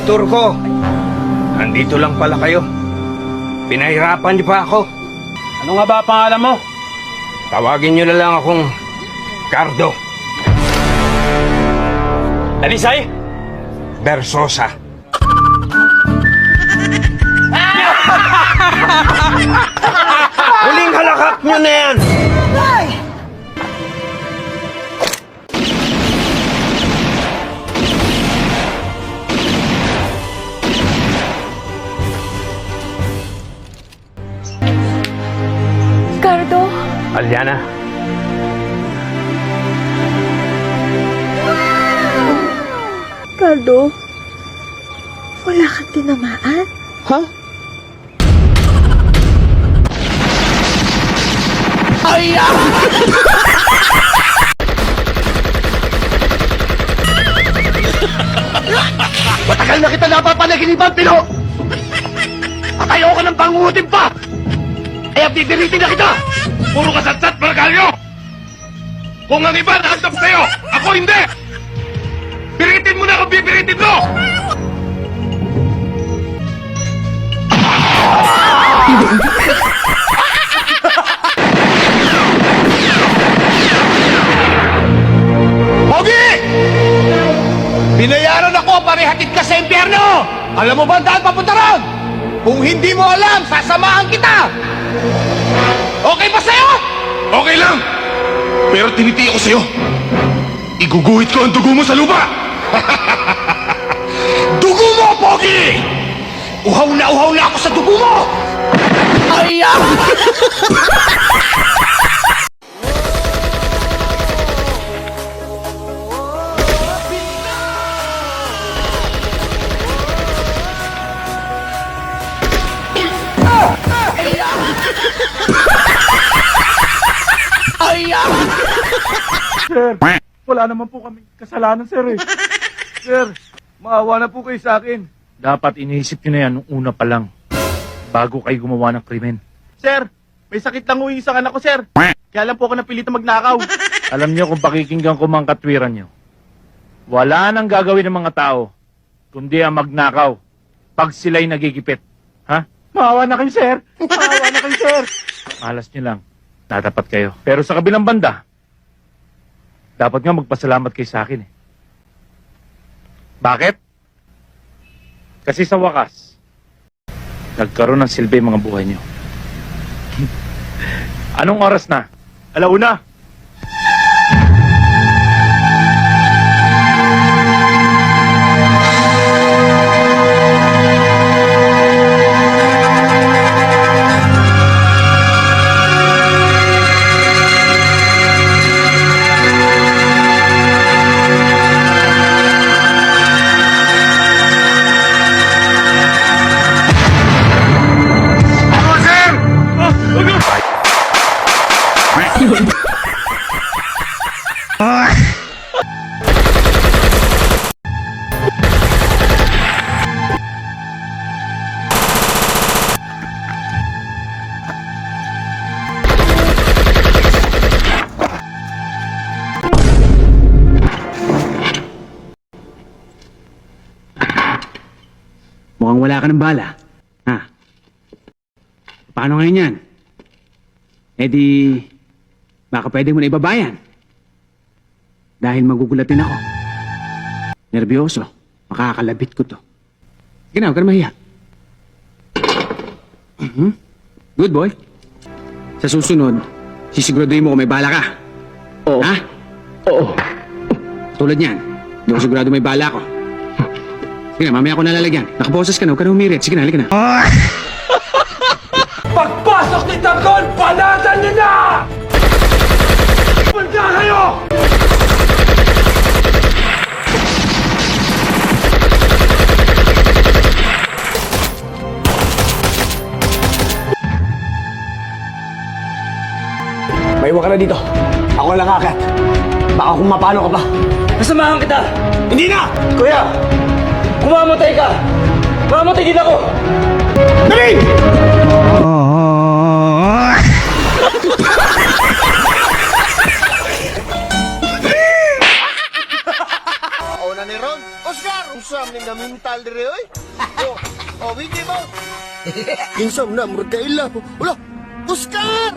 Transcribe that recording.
Turco, nandito lang pala kayo. Pinahirapan niyo pa ako. Ano nga ba ang pangalan mo? Tawagin niyo na lang akong Cardo Alisay? Versosa. Huling halakak niyo na yan! Cardo, Aliana, Cardo, wala kang tinamaan? ha? Matagal na kita napapanaginipan, Pino! At ayoko ng panguhutin pa! Kaya pipiritin na kita! Puro kasatsat, Margalyo! Kung ang iba nahandap sa'yo, ako hindi! Piritin mo na kung pipiritin mo! Pogi! Binayaran ako para ihatid ka sa impyerno! Alam mo ba ang daan papunta ron? Kung hindi mo alam, sasamahan kita! Okay ba sa'yo? Okay lang! Pero tinitiyak ko sa'yo, iguguhit ko ang dugo mo sa lupa! Dugo mo, Pogi! Uhaw na ako sa dugo mo! Ayan! Sir, wala naman po kami kasalanan, sir eh. Sir, maawa na po kayo sa akin. Dapat iniisip nyo na yan nung una pa lang, bago kayo gumawa ng krimen. Sir, may sakit lang yung isang anak ko, sir. Kaya lang po ako napilitan magnakaw. Alam nyo kung pakikinggan ko mga katwiran nyo, wala nang gagawin ng mga tao, kundi ang magnakaw pag sila'y nagigipit. Ha? Maawa na kayo, sir. Maawa na kayo, sir. Malas nyo lang. Tatapat kayo. Pero sa kabilang banda, dapat nga magpasalamat kayo sa akin eh. Bakit? Kasi sa wakas, nagkaroon ng silbi mga buhay nyo. Anong oras na? Alauna! Mukhang wala ka ng bala. Ha? Paano ngayon yan? Eh di, baka pwede mo na ibabayan. Dahil magugulatin ako. Nervyoso. Makakalabit ko to. Sige na, huwag ka na mahiya. Good boy. Sa susunod, sisiguraduhin mo kung may bala ka. Oo. Ha? Oo. Tulad niyan, hindi ako sigurado may bala ko. Sige na, mamaya ako nalalagyan. Nakaboses ka na, huwag ka na humirit. Sige na, halika na. Pagpasok ni Tagon, panatan niyo na! Punta kayo! Maiwan ka na dito. Ako lang akit. Baka kung mapano ka pa. Nasamahan kita! Hindi na! Kuya! Kumamatay ka! Mamatay din ako! Dali! mauna ni Ron. Oscar, usam ni nga mental dire, oy. Wiki mo. Kinsam na, murkaila. Wala, Oscar!